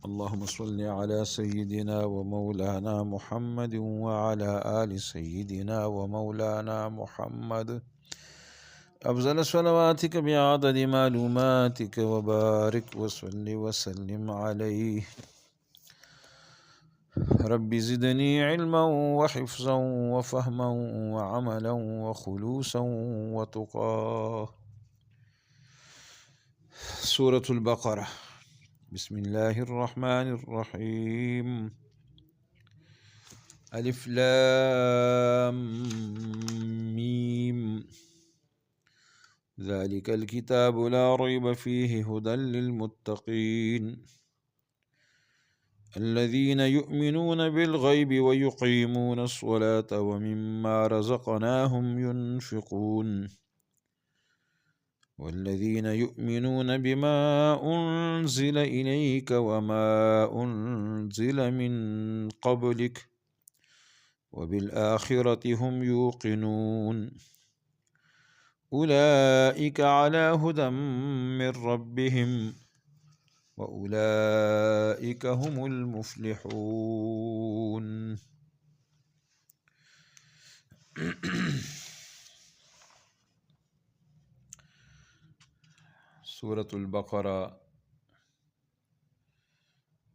اللهم صل على سيدنا ومولانا محمد وعلى آل سيدنا ومولانا محمد أفضل صلواتك بعدد معلوماتك وبارك وصل وسلم عليه. رب زدني علما وحفظا وفهما وعملا وخلوصا وتقى. سورة البقرة. بسم الله الرحمن الرحيم. الف لام ميم. ذلك الكتاب لا ريب فيه هدى للمتقين الذين يؤمنون بالغيب ويقيمون الصلاة ومما رزقناهم ينفقون والذين يؤمنون بما أنزل إليك وما أنزل من قبلك وبالآخرة هم يوقنون أولئك على هدى من ربهم وأولئك هم المفلحون. سورة البقرہ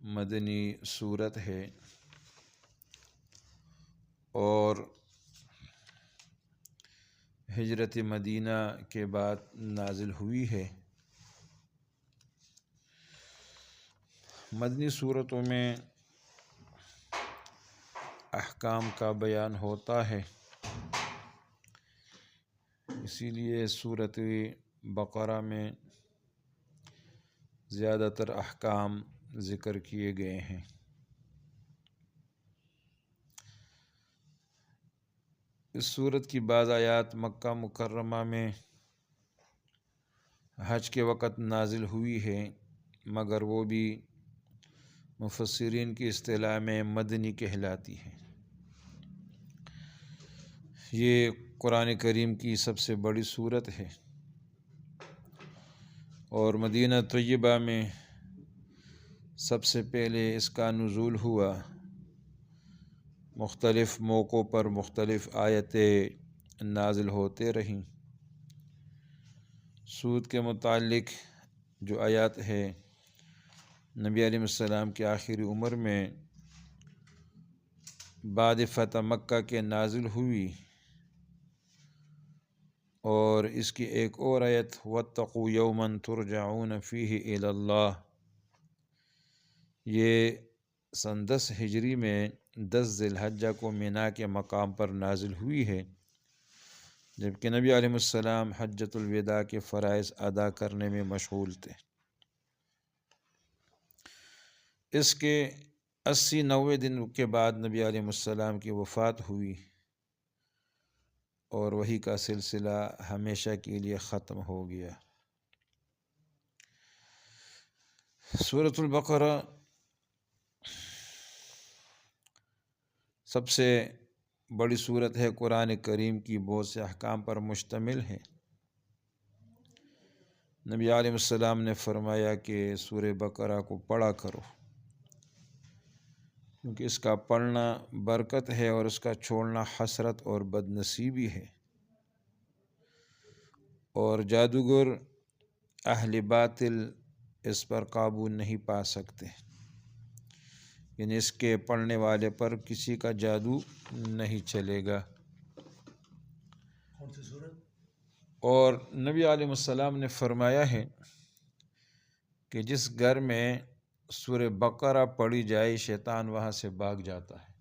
مدنی سورت ہے اور ہجرت مدینہ کے بعد نازل ہوئی ہے۔ مدنی صورتوں میں احکام کا بیان ہوتا ہے، اسی لیے سورۃ بقرہ میں زیادہ تر احکام ذکر کیے گئے ہیں۔ اس سورت کی بعض آیات مکہ مکرمہ میں حج کے وقت نازل ہوئی ہے، مگر وہ بھی مفسرین کی اصطلاح میں مدنی کہلاتی ہے۔ یہ قرآن کریم کی سب سے بڑی سورت ہے اور مدینہ طیبہ میں سب سے پہلے اس کا نزول ہوا۔ مختلف موقعوں پر مختلف آیتیں نازل ہوتے رہیں۔ سود کے متعلق جو آیات ہے، نبی علیہ السلام کی آخری عمر میں بعد فتح مکہ کے نازل ہوئی، اور اس کی ایک اور آیت وَاتَّقُوا يَوْمًا تُرْجَعُونَ فِيهِ إِلَى اللَّهِ، یہ سن 10 ہجری میں 10 ذی الحجہ کو مینا کے مقام پر نازل ہوئی ہے، جبکہ نبی علیہ السلام حجۃ الوداع کے فرائض ادا کرنے میں مشغول تھے۔ اس کے 80-90 دن کے بعد نبی علیہ السلام کی وفات ہوئی اور وحی کا سلسلہ ہمیشہ کے لیے ختم ہو گیا۔ سورۃ البقرہ سب سے بڑی سورت ہے، قرآن کریم کی بہت سے احکام پر مشتمل ہے۔ نبی علیہ السلام نے فرمایا کہ سورہ بقرہ کو پڑھا کرو، کیونکہ اس کا پڑھنا برکت ہے اور اس کا چھوڑنا حسرت اور بد نصیبی ہے، اور جادوگر اہل باطل اس پر قابو نہیں پا سکتے، یعنی اس کے پڑھنے والے پر کسی کا جادو نہیں چلے گا۔ اور نبی علیہ السلام نے فرمایا ہے کہ جس گھر میں سورہ بقرہ پڑھی جائے شیطان وہاں سے بھاگ جاتا ہے،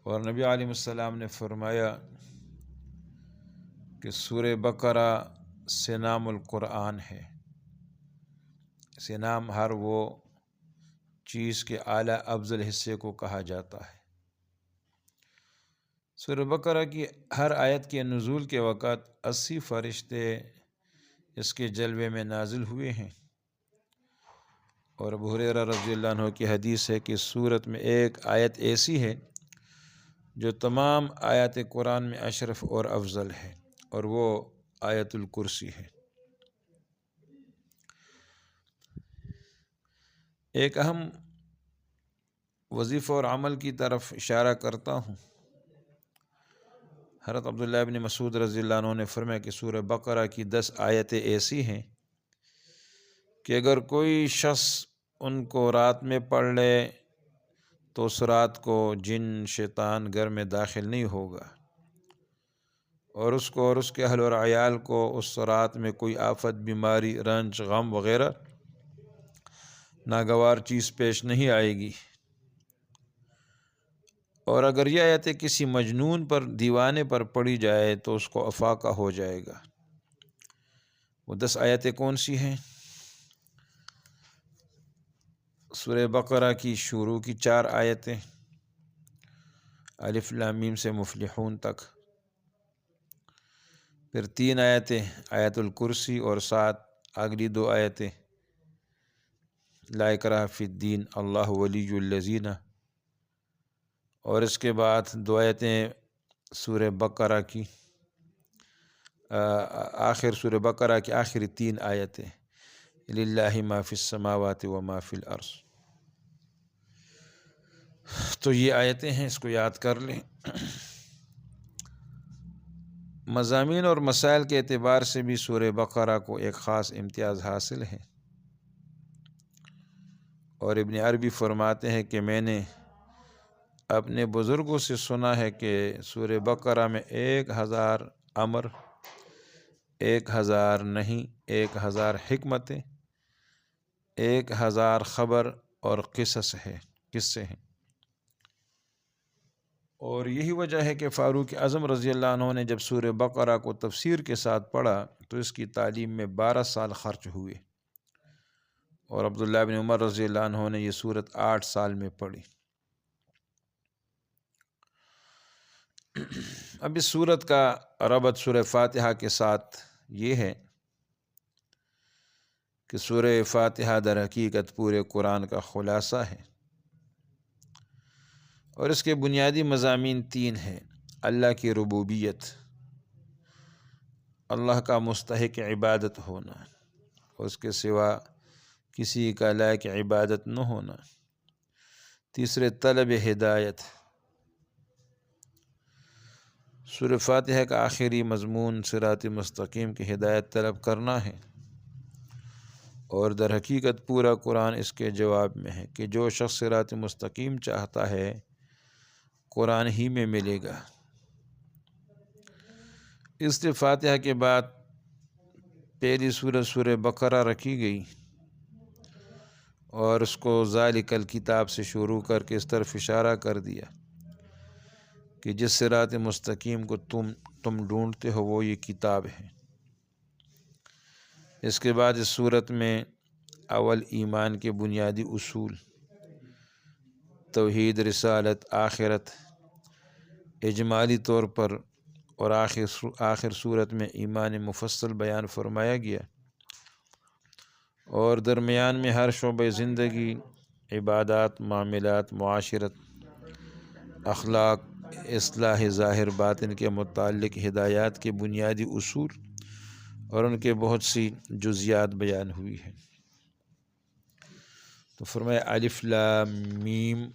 اور نبی علیہ السلام نے فرمایا کہ سورہ بقرہ سنام القرآن ہے۔ سنام ہر وہ چیز کے اعلیٰ افضل حصے کو کہا جاتا ہے۔ سورہ بقرہ کی ہر آیت کے نزول کے وقت 80 فرشتے اس کے جلوے میں نازل ہوئے ہیں، اور ابو ہریرہ رضی اللہ عنہ کی حدیث ہے کہ سورت میں ایک آیت ایسی ہے جو تمام آیات قرآن میں اشرف اور افضل ہے، اور وہ آیت الکرسی ہے۔ ایک اہم وظیفہ اور عمل کی طرف اشارہ کرتا ہوں۔ حضرت عبداللہ ابن مسعود رضی اللہ عنہ نے فرمایا کہ سورہ بقرہ کی 10 آیتیں ایسی ہیں کہ اگر کوئی شخص ان کو رات میں پڑھ لے تو اس رات کو جن شیطان گھر میں داخل نہیں ہوگا، اور اس کو اور اس کے اہل اور عیال کو اس رات میں کوئی آفت، بیماری، رنج، غم وغیرہ ناگوار چیز پیش نہیں آئے گی۔ اور اگر یہ آیتیں کسی مجنون پر، دیوانے پر پڑھی جائے تو اس کو افاقہ ہو جائے گا۔ وہ 10 آیتیں کون سی ہیں؟ سورہ بقرہ کی شروع کی 4 آیتیں، الف لام میم سے مفلحون تک، پھر 3 آیتیں آیت الکرسی، اور 7 اگلی 2 آیتیں لا اکراہ فی الدین اللہ ولی الذین، اور اس کے بعد 2 آیتیں سورہ بقرہ کی سورہ بقرہ کی آخری 3 آیتیں للہ ما فی السماوات و ما فی الارض۔ تو یہ آیتیں ہیں، اس کو یاد کر لیں۔ مضامین اور مسائل کے اعتبار سے بھی سورہ بقرہ کو ایک خاص امتیاز حاصل ہے، اور ابن عربی فرماتے ہیں کہ میں نے اپنے بزرگوں سے سنا ہے کہ سورہ بقرہ میں 1000 امر، 1000 نہیں، 1000 حکمتیں، 1000 خبر اور قصے ہیں۔ اور یہی وجہ ہے کہ فاروق اعظم رضی اللہ عنہ نے جب سورہ بقرہ کو تفسیر کے ساتھ پڑھا تو اس کی تعلیم میں 12 سال خرچ ہوئے، اور عبداللہ بن عمر رضی اللہ عنہ نے یہ سورت 8 سال میں پڑھی۔ اب اس سورت کا ربط سورہ فاتحہ کے ساتھ یہ ہے کہ سورہ فاتحہ در حقیقت پورے قرآن کا خلاصہ ہے، اور اس کے بنیادی مضامین 3 ہیں۔ اللہ کی ربوبیت، اللہ کا مستحق عبادت ہونا، اس کے سوا کسی کا لائق عبادت نہ ہونا۔ تیسرے، طلب ہدایت، سورہ فاتحہ کا آخری مضمون صراط مستقیم کی ہدایت طلب کرنا ہے، اور در حقیقت پورا قرآن اس کے جواب میں ہے کہ جو شخص صراط مستقیم چاہتا ہے قرآن ہی میں ملے گا۔ اس لیے فاتحہ کے بعد پہلی سورہ بقرہ رکھی گئی، اور اس کو ذالک الکتاب سے شروع کر کے اس طرف اشارہ کر دیا کہ جس صراط مستقیم کو تم ڈھونڈتے ہو وہ یہ کتاب ہے۔ اس کے بعد اس سورت میں اول ایمان کے بنیادی اصول، توحید، رسالت، آخرت اجمالی طور پر، اور آخر صورت میں ایمان مفصل بیان فرمایا گیا، اور درمیان میں ہر شعبہ زندگی، عبادات، معاملات، معاشرت، اخلاق، اصلاح ظاہر باطن کے متعلق ہدایات کے بنیادی اصول اور ان کے بہت سی جزیات بیان ہوئی ہیں۔ تو فرمایا الف لام میم،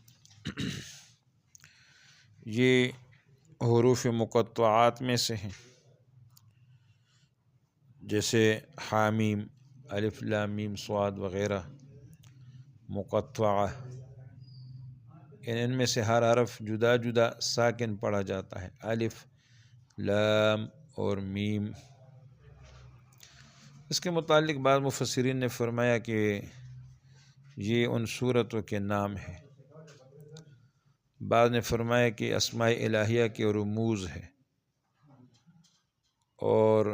یہ حروف مقطعات میں سے ہیں، جیسے حامیم، الف لام میم صاد وغیرہ مقطعہ، ان میں سے ہر حرف جدا جدا ساکن پڑھا جاتا ہے، الف، لام اور میم۔ اس کے متعلق بعض مفسرین نے فرمایا کہ یہ ان سورتوں کے نام ہیں، بعض نے فرمایا کہ اسماء الہیہ کے رموز ہے، اور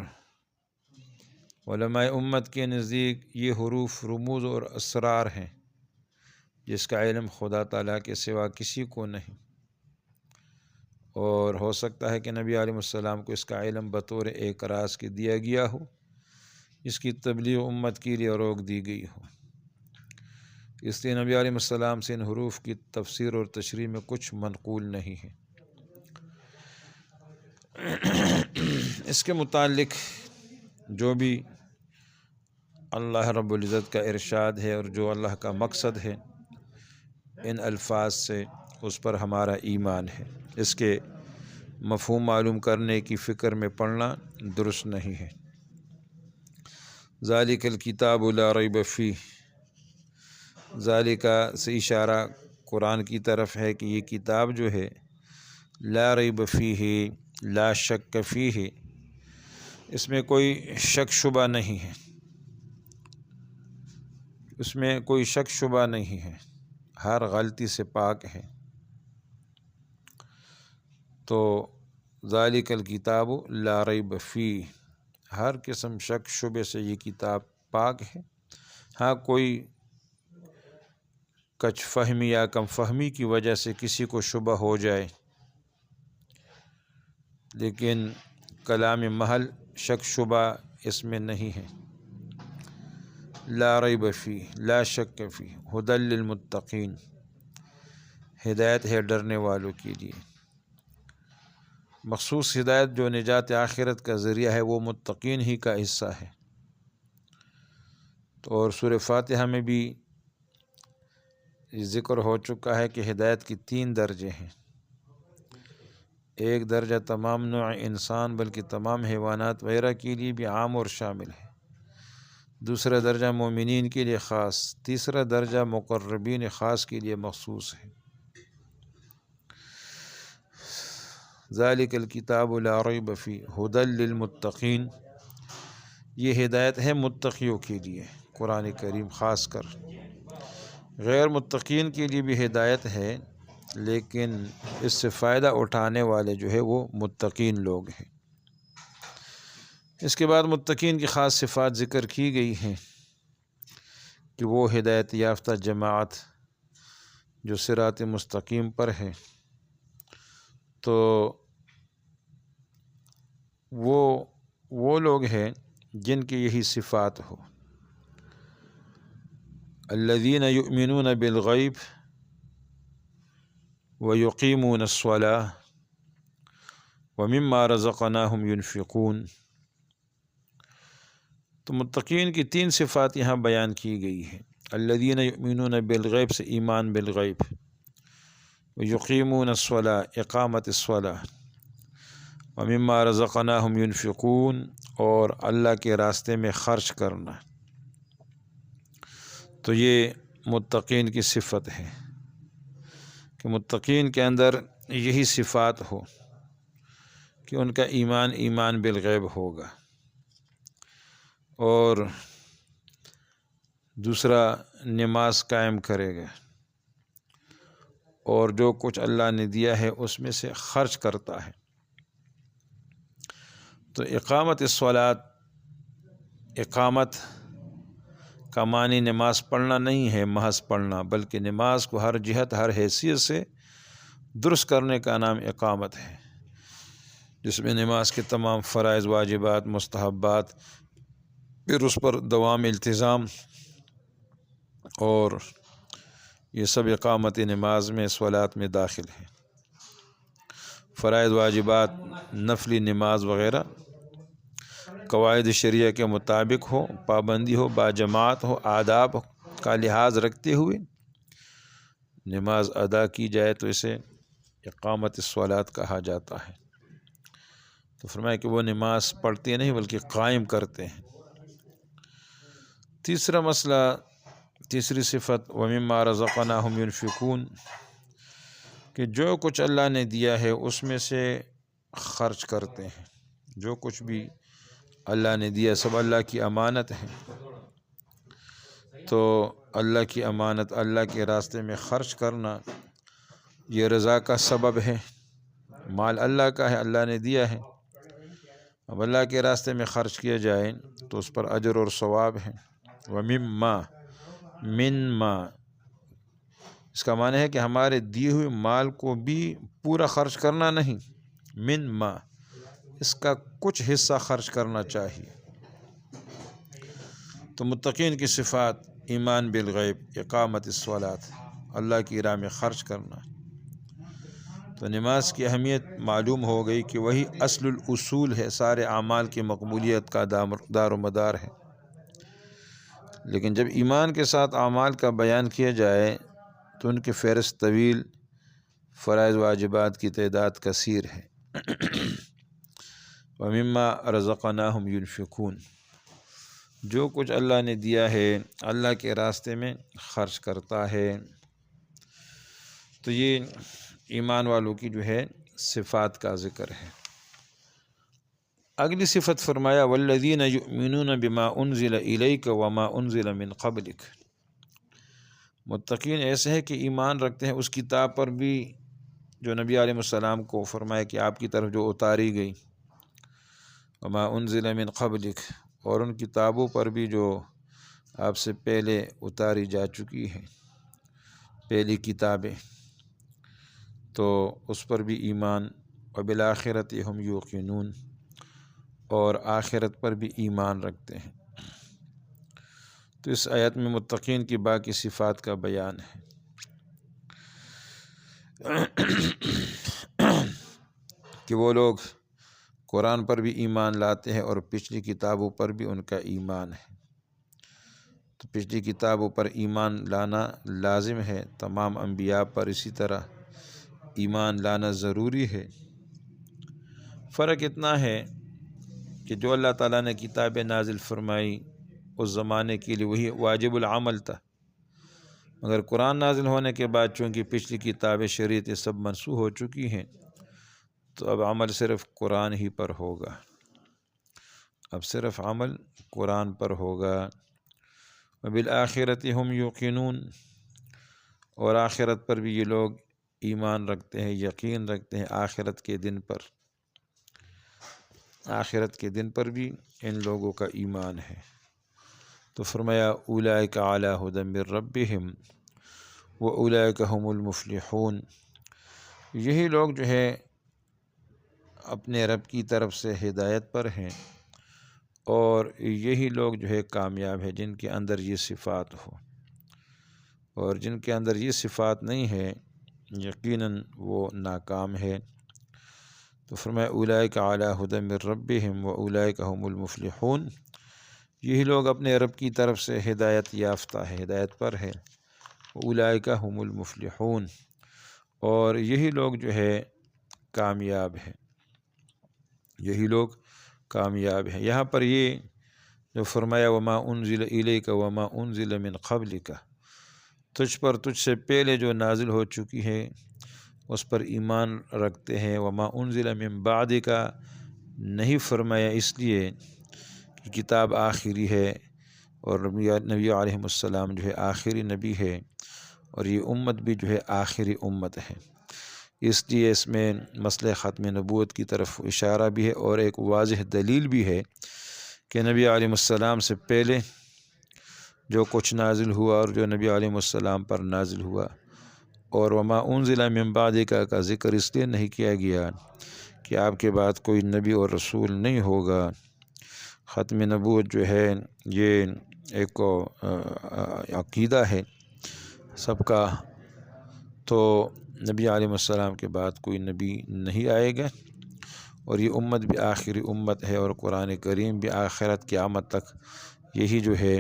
علماء امت کے نزدیک یہ حروف رموز اور اسرار ہیں جس کا علم خدا تعالیٰ کے سوا کسی کو نہیں، اور ہو سکتا ہے کہ نبی علیہ السلام کو اس کا علم بطور ایک راز کے دیا گیا ہو، اس کی تبلیغ امت کے لیے روک دی گئی ہو، اس لیے نبی علیہ السلام سے ان حروف کی تفسیر اور تشریح میں کچھ منقول نہیں ہے۔ اس کے متعلق جو بھی اللہ رب العزت کا ارشاد ہے اور جو اللہ کا مقصد ہے ان الفاظ سے، اس پر ہمارا ایمان ہے۔ اس کے مفہوم معلوم کرنے کی فکر میں پڑنا درست نہیں ہے۔ ذالک الکتاب لا ریب فیہ، ذالک سے اشارہ قرآن کی طرف ہے کہ یہ کتاب جو ہے لا ریب فیہ، لا شک فیہ، اس میں کوئی شک شبہ نہیں ہے، اس میں کوئی شک شبہ نہیں ہے، ہر غلطی سے پاک ہے۔ تو ذالک الکتاب لا ریب فیہ، ہر قسم شک شبے سے یہ کتاب پاک ہے۔ ہاں کوئی کچھ فہمی یا کم فہمی کی وجہ سے کسی کو شبہ ہو جائے، لیکن کلام محل شک شبہ اس میں نہیں ہے۔ لا ریب فیہ، لا شک فیہ، ھدی للمتقین، ہدایت ہے ڈرنے والوں کے لیے۔ مخصوص ہدایت جو نجات آخرت کا ذریعہ ہے وہ متقین ہی کا حصہ ہے۔ تو اور سورہ فاتحہ میں بھی ذکر ہو چکا ہے کہ ہدایت کی 3 درجے ہیں۔ ایک درجہ تمام نوع انسان بلکہ تمام حیوانات وغیرہ کے لیے بھی عام اور شامل ہے، دوسرا درجہ مومنین کے لیے خاص، تیسرا درجہ مقربین خاص کے لیے مخصوص ہے۔ ذالک الکتاب لا ریب فیہ ھدی للمتقین، یہ ہدایت ہے متقیوں کے لیے، قرآن کریم خاص کر۔ غیر متقین کے لیے بھی ہدایت ہے، لیکن اس سے فائدہ اٹھانے والے جو ہے وہ متقین لوگ ہیں۔ اس کے بعد متقین کی خاص صفات ذکر کی گئی ہیں کہ وہ ہدایت یافتہ جماعت جو صراط مستقیم پر ہے، تو وہ لوگ ہیں جن کی یہی صفات ہو۔ الذین یؤمنون بالغیب ویقیمون الصلاۃ ومما رزقناہم ینفقون۔ تو متقین کی 3 صفات یہاں بیان کی گئی ہیں۔ الذین یؤمنون بالغیب سے ایمان بالغیب، ویقیمون الصلاۃ اقامت الصلاۃ، ومما رزقناہم ینفقون اور اللہ کے راستے میں خرچ کرنا۔ تو یہ متقین کی صفت ہے کہ متقین کے اندر یہی صفات ہو کہ ان کا ایمان بالغیب ہوگا، اور دوسرا نماز قائم کرے گا، اور جو کچھ اللہ نے دیا ہے اس میں سے خرچ کرتا ہے۔ تو اقامت الصلاۃ، اقامت کا معنی نماز پڑھنا نہیں ہے محض پڑھنا، بلکہ نماز کو ہر جہت ہر حیثیت سے درست کرنے کا نام اقامت ہے، جس میں نماز کے تمام فرائض، واجبات، مستحبات، پھر اس پر دوام التزام، اور یہ سب اقامت نماز میں صلاۃ میں داخل ہے۔ فرائض، واجبات، نفلی نماز وغیرہ قواعد شریعہ کے مطابق ہو، پابندی ہو، باجماعت ہو، آداب کا لحاظ رکھتے ہوئے نماز ادا کی جائے تو اسے اقامت الصلاۃ کہا جاتا ہے۔ تو فرمایا کہ وہ نماز پڑھتے نہیں بلکہ قائم کرتے ہیں۔ تیسرا مسئلہ، تیسری صفت وَمِمَّا رَزَقْنَاهُمْ يُنْفِقُونَ، کہ جو کچھ اللہ نے دیا ہے اس میں سے خرچ کرتے ہیں۔ جو کچھ بھی اللہ نے دیا سب اللہ کی امانت ہے، تو اللہ کی امانت، اللہ کے راستے میں خرچ کرنا یہ رضا کا سبب ہے۔ مال اللہ کا ہے، اللہ نے دیا ہے، اب اللہ کے راستے میں خرچ کیا جائے تو اس پر اجر اور ثواب ہے۔ وَمِمَّا، مِن-ما، اس کا معنی ہے کہ ہمارے دیے ہوئے مال کو بھی پورا خرچ کرنا نہیں، من-ما، اس کا کچھ حصہ خرچ کرنا چاہیے۔ تو متقین کی صفات ایمان بالغیب، اقامت الصلاۃ، اللہ کی راہ میں خرچ کرنا۔ تو نماز کی اہمیت معلوم ہو گئی کہ وہی اصل الاصول ہے، سارے اعمال کی مقبولیت کا دار و مدار ہے۔ لیکن جب ایمان کے ساتھ اعمال کا بیان کیا جائے تو ان کی فہرست طویل، فرائض واجبات کی تعداد کثیر ہے۔ وَمِمَّا رَزَقْنَاهُمْ يُنْفِقُونَ، جو کچھ اللہ نے دیا ہے اللہ کے راستے میں خرچ کرتا ہے۔ تو یہ ایمان والوں کی جو ہے صفات کا ذکر ہے۔ اگلی صفت فرمایا وَالَّذِينَ يُؤْمِنُونَ بِمَا أُنزِلَ إِلَيْكَ وَمَا أُنزِلَ مِن قَبْلِكَ، متقین ایسے ہیں کہ ایمان رکھتے ہیں اس کتاب پر بھی جو نبی علیہ السلام کو فرمایا کہ آپ کی طرف جو اتاری گئی، وَمَا أُنزِلَ مِن قَبْلِكَ، اور ان کتابوں پر بھی جو آپ سے پہلے اتاری جا چکی ہیں، پہلی کتابیں، تو اس پر بھی ایمان، وَبِالْآخِرَةِ هُمْ يُوقِنُونَ، اور آخرت پر بھی ایمان رکھتے ہیں۔ تو اس آیت میں متقین کی باقی صفات کا بیان ہے۔ کہ وہ لوگ قرآن پر بھی ایمان لاتے ہیں اور پچھلی کتابوں پر بھی ان کا ایمان ہے۔ تو پچھلی کتابوں پر ایمان لانا لازم ہے، تمام انبیاء پر اسی طرح ایمان لانا ضروری ہے۔ فرق اتنا ہے کہ جو اللہ تعالیٰ نے کتابیں نازل فرمائی اس زمانے کے لیے وہی واجب العمل تھا، مگر قرآن نازل ہونے کے بعد چونکہ پچھلی کتابیں شریعتیں سب منسوخ ہو چکی ہیں، تو اب عمل صرف قرآن ہی پر ہوگا، اب صرف عمل قرآن پر ہوگا۔ وَبِالْآخِرَةِ هُمْ يُوقِنُونَ، اور آخرت پر بھی یہ لوگ ایمان رکھتے ہیں، یقین رکھتے ہیں آخرت کے دن پر، آخرت کے دن پر بھی ان لوگوں کا ایمان ہے۔ تو فرمایا اولئک علی ھدی من ربہم واولئک ھم المفلحون، یہی لوگ جو ہے اپنے رب کی طرف سے ہدایت پر ہیں، اور یہی لوگ جو ہے کامیاب ہیں جن کے اندر یہ صفات ہو، اور جن کے اندر یہ صفات نہیں ہے یقیناً وہ ناکام ہے۔ تو فرمایا اولئک علی ھدی من ربہم واولئک ھم المفلحون، یہی لوگ اپنے رب کی طرف سے ہدایت یافتہ ہے، ہدایت پر ہے، اولئک ھم المفلحون، اور یہی لوگ جو ہے کامیاب ہیں، یہی لوگ کامیاب ہیں۔ یہاں پر یہ جو فرمایا وما انزل الیک وما انزل من قبلک، تجھ پر تجھ سے پہلے جو نازل ہو چکی ہے اس پر ایمان رکھتے ہیں، وما انزل من بعدک نہیں فرمایا اس لیے کہ کتاب آخری ہے اور نبی علیہ السلام جو ہے آخری نبی ہے، اور یہ امت بھی جو ہے آخری امت ہے، اس لیے اس میں مسئلہ ختم نبوت کی طرف اشارہ بھی ہے، اور ایک واضح دلیل بھی ہے کہ نبی علیہ السلام سے پہلے جو کچھ نازل ہوا اور جو نبی علیہ السلام پر نازل ہوا، اور وما انزل من بعدک کا ذکر اس لیے نہیں کیا گیا کہ آپ کے بعد کوئی نبی اور رسول نہیں ہوگا۔ ختم نبوت جو ہے یہ ایک عقیدہ ہے سب کا، تو نبی علیہ السلام کے بعد کوئی نبی نہیں آئے گا، اور یہ امت بھی آخری امت ہے، اور قرآن کریم بھی آخرت قیامت تک یہی جو ہے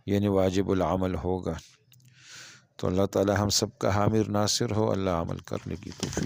یعنی واجب العمل ہوگا۔ تو اللہ تعالی ہم سب کا حامی ناصر ہو، اللہ عمل کرنے کی توفیق